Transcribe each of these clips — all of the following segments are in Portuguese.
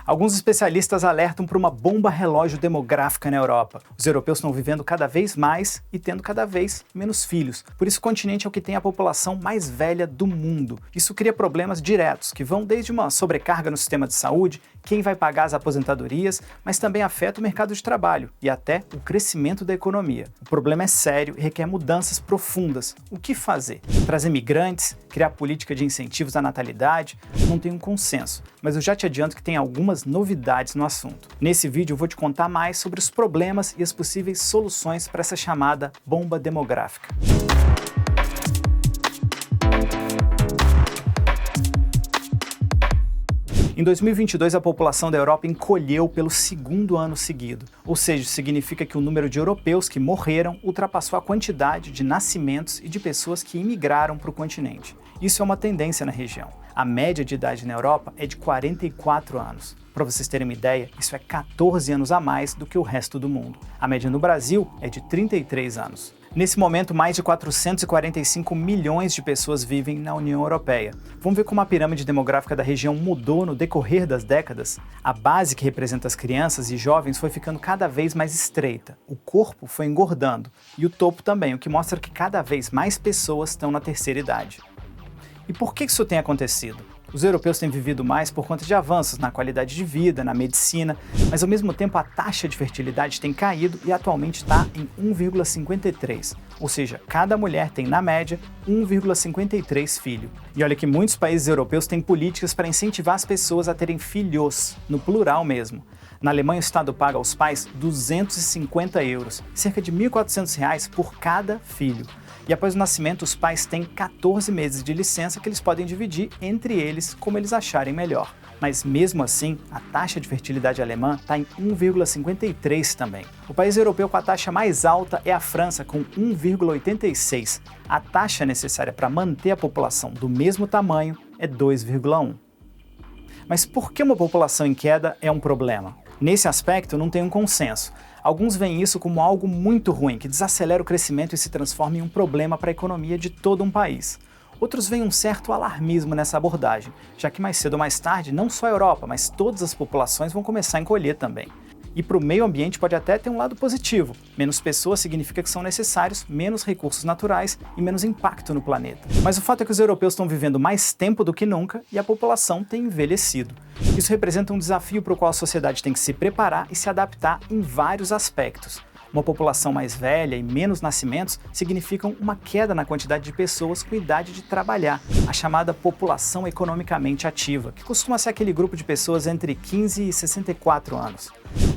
Alguns especialistas alertam para uma bomba relógio demográfica na Europa. Os europeus estão vivendo cada vez mais e tendo cada vez menos filhos. Por isso o continente é o que tem a população mais velha do mundo. Isso cria problemas diretos, que vão desde uma sobrecarga no sistema de saúde, quem vai pagar as aposentadorias, mas também afeta o mercado de trabalho e até o crescimento da economia. O problema é sério e requer mudanças profundas. O que fazer? Trazer migrantes? Criar política de incentivos à natalidade? Não tem um consenso, mas eu já te adianto que tem algumas novidades no assunto. Nesse vídeo eu vou te contar mais sobre os problemas e as possíveis soluções para essa chamada bomba demográfica. Em 2022, a população da Europa encolheu pelo segundo ano seguido, ou seja, significa que o número de europeus que morreram ultrapassou a quantidade de nascimentos e de pessoas que imigraram para o continente. Isso é uma tendência na região. A média de idade na Europa é de 44 anos. Para vocês terem uma ideia, isso é 14 anos a mais do que o resto do mundo. A média no Brasil é de 33 anos. Nesse momento, mais de 445 milhões de pessoas vivem na União Europeia. Vamos ver como a pirâmide demográfica da região mudou no decorrer das décadas? A base que representa as crianças e jovens foi ficando cada vez mais estreita. O corpo foi engordando e o topo também, o que mostra que cada vez mais pessoas estão na terceira idade. E por que isso tem acontecido? Os europeus têm vivido mais por conta de avanços na qualidade de vida, na medicina, mas ao mesmo tempo a taxa de fertilidade tem caído e atualmente está em 1,53, ou seja, cada mulher tem, na média, 1,53 filhos. E olha que muitos países europeus têm políticas para incentivar as pessoas a terem filhos, no plural mesmo. Na Alemanha, o Estado paga aos pais 250 euros, cerca de R$ 1.400 por cada filho. E após o nascimento, os pais têm 14 meses de licença que eles podem dividir entre eles como eles acharem melhor. Mas mesmo assim, a taxa de fertilidade alemã está em 1,53 também. O país europeu com a taxa mais alta é a França, com 1,86. A taxa necessária para manter a população do mesmo tamanho é 2,1. Mas por que uma população em queda é um problema? Nesse aspecto, não tem um consenso. Alguns veem isso como algo muito ruim, que desacelera o crescimento e se transforma em um problema para a economia de todo um país. Outros veem um certo alarmismo nessa abordagem, já que mais cedo ou mais tarde, não só a Europa, mas todas as populações vão começar a encolher também. E para o meio ambiente pode até ter um lado positivo. Menos pessoas significa que são necessários menos recursos naturais e menos impacto no planeta. Mas o fato é que os europeus estão vivendo mais tempo do que nunca e a população tem envelhecido. Isso representa um desafio para o qual a sociedade tem que se preparar e se adaptar em vários aspectos. Uma população mais velha e menos nascimentos significam uma queda na quantidade de pessoas com idade de trabalhar, a chamada população economicamente ativa, que costuma ser aquele grupo de pessoas entre 15 e 64 anos.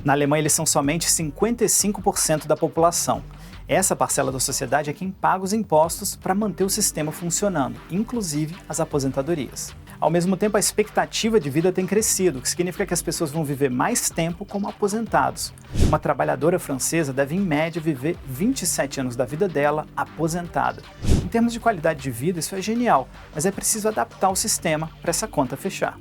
Na Alemanha, eles são somente 55% da população. Essa parcela da sociedade é quem paga os impostos para manter o sistema funcionando, inclusive as aposentadorias. Ao mesmo tempo, a expectativa de vida tem crescido, o que significa que as pessoas vão viver mais tempo como aposentados. Uma trabalhadora francesa deve, em média, viver 27 anos da vida dela aposentada. Em termos de qualidade de vida, isso é genial, mas é preciso adaptar o sistema para essa conta fechar.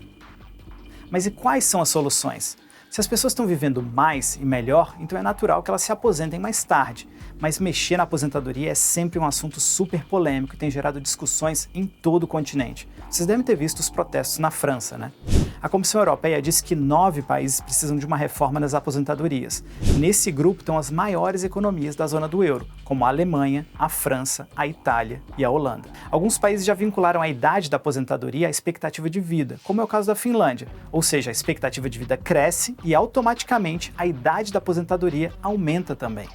Mas e quais são as soluções? Se as pessoas estão vivendo mais e melhor, então é natural que elas se aposentem mais tarde. Mas mexer na aposentadoria é sempre um assunto super polêmico e tem gerado discussões em todo o continente. Vocês devem ter visto os protestos na França, né? A Comissão Europeia disse que 9 países precisam de uma reforma nas aposentadorias. Nesse grupo estão as maiores economias da zona do euro, como a Alemanha, a França, a Itália e a Holanda. Alguns países já vincularam a idade da aposentadoria à expectativa de vida, como é o caso da Finlândia, ou seja, a expectativa de vida cresce e automaticamente a idade da aposentadoria aumenta também.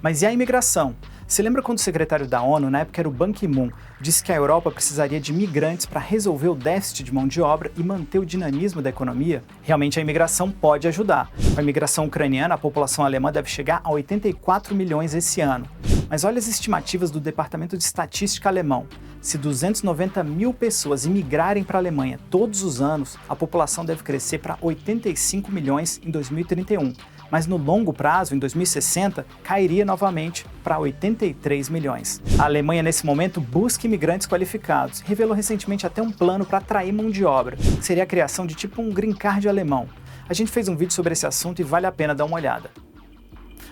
Mas e a imigração? Você lembra quando o secretário da ONU, na época era o Ban Ki-moon, disse que a Europa precisaria de migrantes para resolver o déficit de mão de obra e manter o dinamismo da economia? Realmente a imigração pode ajudar. Com a imigração ucraniana, a população alemã deve chegar a 84 milhões esse ano. Mas olha as estimativas do Departamento de Estatística alemão. Se 290 mil pessoas imigrarem para a Alemanha todos os anos, a população deve crescer para 85 milhões em 2031. Mas no longo prazo, em 2060, cairia novamente para 83 milhões. A Alemanha, nesse momento, busca imigrantes qualificados. Revelou recentemente até um plano para atrair mão de obra, que seria a criação de tipo um green card alemão. A gente fez um vídeo sobre esse assunto e vale a pena dar uma olhada.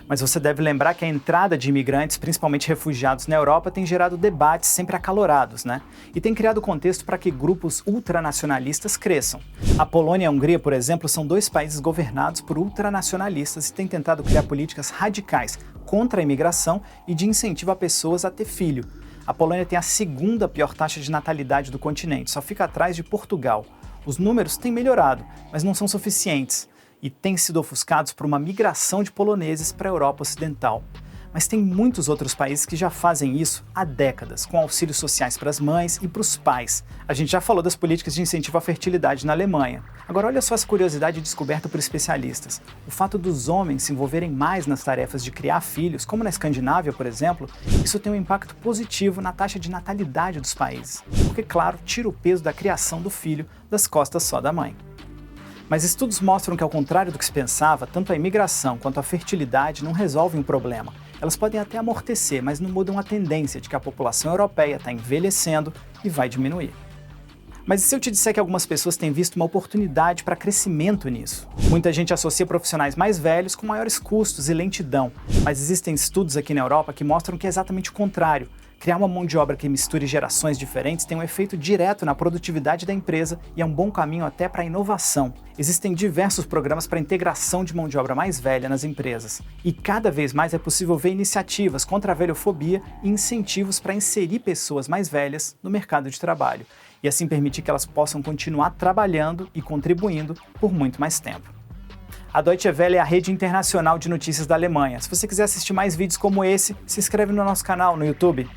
Mas você deve lembrar que a entrada de imigrantes, principalmente refugiados na Europa, tem gerado debates sempre acalorados, né? E tem criado contexto para que grupos ultranacionalistas cresçam. A Polônia e a Hungria, por exemplo, são dois países governados por ultranacionalistas e têm tentado criar políticas radicais contra a imigração e de incentivo a pessoas a ter filho. A Polônia tem a segunda pior taxa de natalidade do continente, só fica atrás de Portugal. Os números têm melhorado, mas não são suficientes, e têm sido ofuscados por uma migração de poloneses para a Europa Ocidental. Mas tem muitos outros países que já fazem isso há décadas, com auxílios sociais para as mães e para os pais. A gente já falou das políticas de incentivo à fertilidade na Alemanha. Agora olha só essa curiosidade descoberta por especialistas. O fato dos homens se envolverem mais nas tarefas de criar filhos, como na Escandinávia, por exemplo, isso tem um impacto positivo na taxa de natalidade dos países, porque, claro, tira o peso da criação do filho das costas só da mãe. Mas estudos mostram que, ao contrário do que se pensava, tanto a imigração quanto a fertilidade não resolvem o problema. Elas podem até amortecer, mas não mudam a tendência de que a população europeia está envelhecendo e vai diminuir. Mas e se eu te disser que algumas pessoas têm visto uma oportunidade para crescimento nisso? Muita gente associa profissionais mais velhos com maiores custos e lentidão, mas existem estudos aqui na Europa que mostram que é exatamente o contrário. Criar uma mão de obra que misture gerações diferentes tem um efeito direto na produtividade da empresa e é um bom caminho até para a inovação. Existem diversos programas para integração de mão de obra mais velha nas empresas. E cada vez mais é possível ver iniciativas contra a velhofobia e incentivos para inserir pessoas mais velhas no mercado de trabalho. E assim permitir que elas possam continuar trabalhando e contribuindo por muito mais tempo. A Deutsche Welle é a rede internacional de notícias da Alemanha. Se você quiser assistir mais vídeos como esse, se inscreve no nosso canal no YouTube.